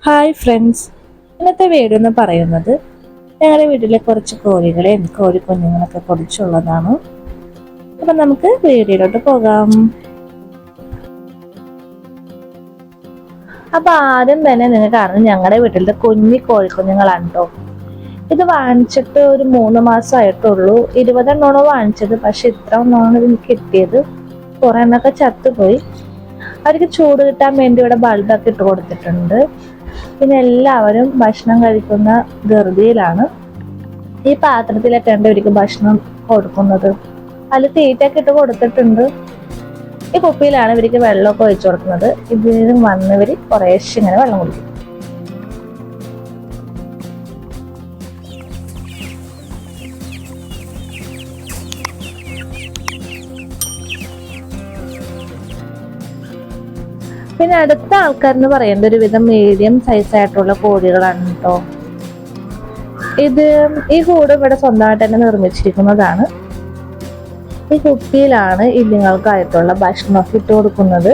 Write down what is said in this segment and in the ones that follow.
Hi friends, ഇന്നത്തെ video എന്ന് പറയുന്നത് ഞങ്ങളുടെ വീട്ടിലെ കുറച്ച് കോഴികളെയും കോഴിക്കുഞ്ഞുങ്ങളൊക്കെ കുറിച്ചുള്ളതാണ്. അപ്പം നമുക്ക് വീഡിയോയിലോട്ട് പോകാം. അപ്പം ആദ്യം തന്നെ നിങ്ങൾ കാണുന്നത് ഞങ്ങളുടെ വീട്ടിലത്തെ കോഴിക്കുഞ്ഞുങ്ങളാണ് കേട്ടോ. ഇത് വാങ്ങിച്ചിട്ട് ഒരു 3 മാസമായിട്ടുള്ളൂ. 20 എണ്ണമാണ് വാങ്ങിച്ചത്, പക്ഷെ ഇത്ര ഒന്നാണ് ഇതിന് കിട്ടിയത്. കുറെ എണ്ണൊക്കെ ചത്തുപോയി. അവർക്ക് ചൂട് കിട്ടാൻ വേണ്ടി ഇവിടെ ബൾബൊക്കെ ഇട്ട് കൊടുത്തിട്ടുണ്ട്. പിന്നെ എല്ലാവരും ഭക്ഷണം കഴിക്കുന്ന ധൃതിയിലാണ്. ഈ പാത്രത്തിലൊക്കെ ഉണ്ട് ഇവർക്ക് ഭക്ഷണം കൊടുക്കുന്നത്. അതിൽ തീറ്റയൊക്കെ ഇട്ട് കൊടുത്തിട്ടുണ്ട്. ഈ കുപ്പിയിലാണ് ഇവർക്ക് വെള്ളമൊക്കെ ഒഴിച്ചു കൊടുക്കുന്നത്. ഇതിൽ വന്നവർ കുറേശ്ശെ ഇങ്ങനെ വെള്ളം കുടിക്കും. പിന്നെ അടുത്ത ആൾക്കാരെന്ന് പറയുന്നത് ഒരുവിധം മീഡിയം സൈസ് ആയിട്ടുള്ള കോഴികളാണ് കേട്ടോ. ഈ കൂട് ഇവിടെ സ്വന്തമായിട്ട് തന്നെ നിർമ്മിച്ചിരിക്കുന്നതാണ്. ഈ കുപ്പിയിലാണ് ഇല്ലിങ്ങൾക്കായിട്ടുള്ള ഭക്ഷണമൊക്കെ ഇട്ട് കൊടുക്കുന്നത്.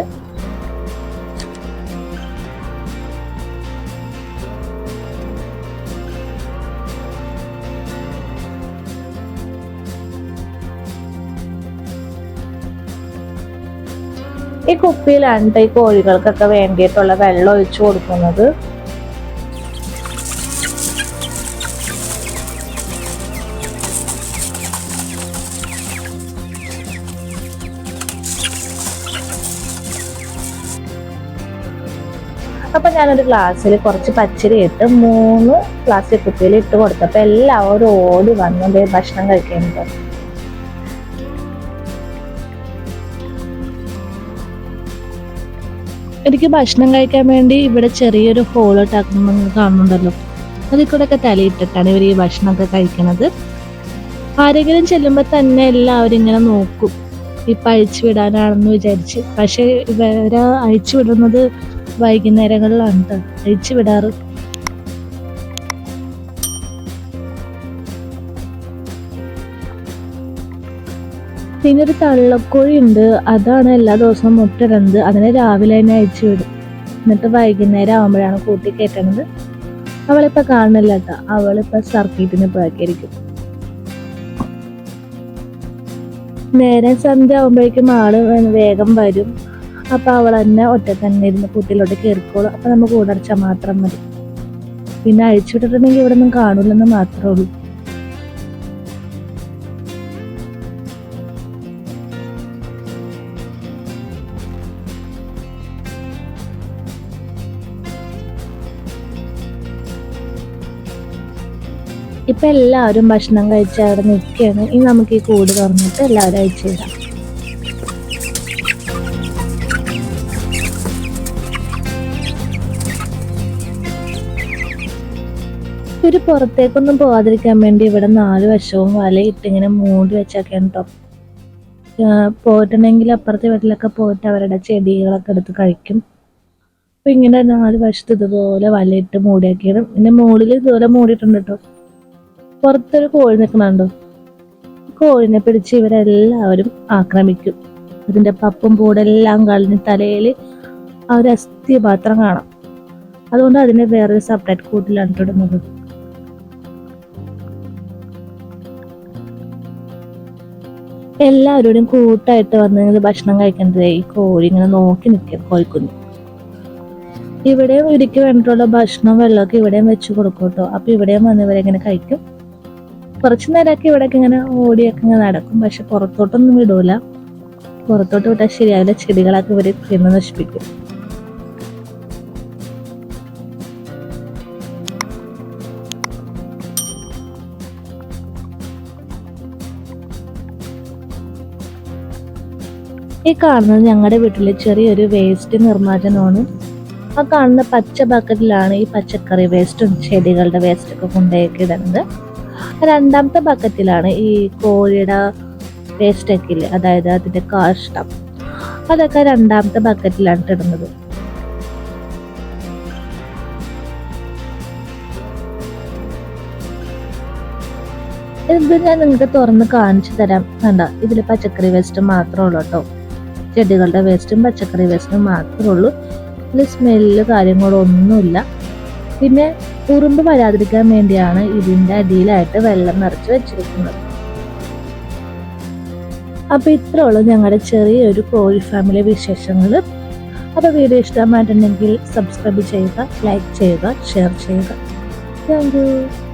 ഈ കുപ്പിയിലാണ് ഈ കോഴികൾക്കൊക്കെ വേണ്ടിയിട്ടുള്ള വെള്ളം ഒഴിച്ചു കൊടുക്കുന്നത്. അപ്പൊ ഞാനൊരു ഗ്ലാസ്സിൽ കുറച്ച് പച്ചരി ഇട്ട് 3 പ്ലാസ്റ്റിക് കുപ്പിയിൽ ഇട്ട് കൊടുത്തപ്പോൾ എല്ലാവരും ഓടി വന്നത് ഭക്ഷണം കഴിക്കുന്നുണ്ട്. എനിക്ക് ഭക്ഷണം കഴിക്കാൻ വേണ്ടി ഇവിടെ ചെറിയൊരു ഹോൾ ഇട്ടാക്കുന്നത് കാണുന്നുണ്ടല്ലോ. അതിൽ കൂടെ ഒക്കെ തലയിട്ടിട്ടാണ് ഇവർ ഈ ഭക്ഷണമൊക്കെ കഴിക്കുന്നത്. ആരെങ്കിലും ചെല്ലുമ്പോൾ തന്നെ എല്ലാവരും ഇങ്ങനെ നോക്കും, ഇപ്പം അഴിച്ചു വിടാനാണെന്ന് വിചാരിച്ച്. പക്ഷെ ഇവരെ അഴിച്ചു വിടുന്നത് വൈകുന്നേരങ്ങളിലാണ് കേട്ടോ അഴിച്ചു വിടാറ്. പിന്നെ ഒരു തള്ളക്കോഴി ഉണ്ട്. അതാണ് എല്ലാ ദിവസവും മുട്ടിടുന്നത്. അതിനെ രാവിലെ തന്നെ അഴിച്ചു വിടും. എന്നിട്ട് വൈകുന്നേരം ആകുമ്പോഴാണ് കൂട്ടി കയറ്റണത്. അവളിപ്പോ കാണുന്നില്ല കേട്ടോ. അവളിപ്പോ സർക്കീറ്റിന് പോയിരിക്കും. നേരെ സന്ധ്യ ആകുമ്പോഴേക്കും ആള് വേഗം വരും. അപ്പൊ അവൾ തന്നെ ഒറ്റ തന്നെ ഇരുന്ന് കൂട്ടിലോട്ട് കയറിക്കോളും. അപ്പൊ നമുക്ക് കൂടടച്ചാൽ മാത്രം മതി. പിന്നെ അഴിച്ചുവിട്ടിട്ടുണ്ടെങ്കിൽ ഇവിടെ ഒന്നും കാണൂലെന്ന് മാത്രമേ ഉള്ളൂ. ഇപ്പൊ എല്ലാവരും ഭക്ഷണം കഴിച്ച് അവിടെ നിൽക്കുകയാണ്. ഇനി നമുക്ക് ഈ കൂട് തുറന്നിട്ട് എല്ലാവരും അഴിച്ചു വിടാം. ഇവര് പുറത്തേക്കൊന്നും പോകാതിരിക്കാൻ വേണ്ടി ഇവിടെ 4 വശവും വലയിട്ടിങ്ങനെ മൂടി വെച്ചൊക്കെയാണ് കേട്ടോ. പോയിട്ടുണ്ടെങ്കിൽ അപ്പുറത്തെ വീട്ടിലൊക്കെ പോയിട്ട് അവരുടെ ചെടികളൊക്കെ എടുത്ത് കഴിക്കും. അപ്പൊ ഇങ്ങനെ 4 വശത്ത് ഇതുപോലെ വലയിട്ട് മൂടിയാക്കിയാണ്. പിന്നെ മുകളിൽ ഇതുപോലെ മൂടിയിട്ടുണ്ട് കേട്ടോ. പുറത്തൊരു കോഴി നിൽക്കണുണ്ടോ. കോഴിനെ പിടിച്ച് ഇവരെല്ലാവരും ആക്രമിക്കും. അതിന്റെ പപ്പും പൂടെല്ലാം കളഞ്ഞ് തലയിൽ ആ ഒരു അസ്ഥിപാത്രം കാണാം. അതുകൊണ്ട് അതിനെ വേറൊരു സെപ്പറേറ്റ് കൂട്ടിലാണ് ഇടുന്നത്. എല്ലാവരോടും കൂട്ടായിട്ട് വന്ന് ഭക്ഷണം കഴിക്കുന്നത് ഈ കോഴി ഇങ്ങനെ നോക്കി നിൽക്കും. കോഴിക്കുഞ്ഞ് ഇവിടെയും ഇവർക്ക് വേണ്ടിയിട്ടുള്ള ഭക്ഷണം വെള്ളമൊക്കെ ഇവിടെയും വെച്ച് കൊടുക്കും കേട്ടോ. അപ്പൊ ഇവിടെയും വന്ന് ഇവരെങ്ങനെ കഴിക്കും. കുറച്ചു നേരമൊക്കെ ഇവിടെയൊക്കെ ഇങ്ങനെ ഓടിയൊക്കെ ഇങ്ങനെ നടക്കും. പക്ഷെ പുറത്തോട്ടൊന്നും വിടൂല. പുറത്തോട്ട് വിട്ടാൽ ശരിയാവില്ല. ചെടികളൊക്കെ ഇവര് തിന്ന് നശിപ്പിക്കും. ഈ കാണുന്നത് ഞങ്ങളുടെ വീട്ടിലെ ചെറിയൊരു വേസ്റ്റ് നിർമ്മാർജ്ജനമാണ്. ആ കാണുന്ന പച്ച ബക്കറ്റിലാണ് ഈ പച്ചക്കറി വേസ്റ്റും ചെടികളുടെ വേസ്റ്റൊക്കെ കൊണ്ടുപോയി ഇടുന്നത്. രണ്ടാമത്തെ ബക്കറ്റിലാണ് ഈ കോഴിയുടെ വേസ്റ്റൊക്കെ ഇല്ലേ, അതായത് അതിന്റെ കാഷ്ടം, അതൊക്കെ രണ്ടാമത്തെ ബക്കറ്റിലാണ് ഇടുന്നത്. ഇത് ഞാൻ നിങ്ങൾക്ക് തുറന്ന് കാണിച്ചു തരാം. കണ്ട, ഇതിൽ പച്ചക്കറി വേസ്റ്റ് മാത്രമേ ഉള്ളൂ കേട്ടോ. ചെടികളുടെ വേസ്റ്റും പച്ചക്കറി വേസ്റ്റും മാത്രമേ ഉള്ളൂ. ഇതിൽ സ്മെല്ല് കാര്യങ്ങളൊന്നുമില്ല. പിന്നെ ഉറുമ്പ് വരാതിരിക്കാൻ വേണ്ടിയാണ് ഇതിന്റെ അടിയിലായിട്ട് വെള്ളം നിറച്ച് വെച്ചിരിക്കുന്നത്. അപ്പൊ ഇത്രയുള്ളൂ ഞങ്ങളുടെ ചെറിയൊരു കോഴി ഫാമിലി വിശേഷങ്ങൾ. അപ്പൊ വീഡിയോ ഇഷ്ടമായിട്ടുണ്ടെങ്കിൽ സബ്സ്ക്രൈബ് ചെയ്യുക, ലൈക്ക് ചെയ്യുക, ഷെയർ ചെയ്യുക. Thank you.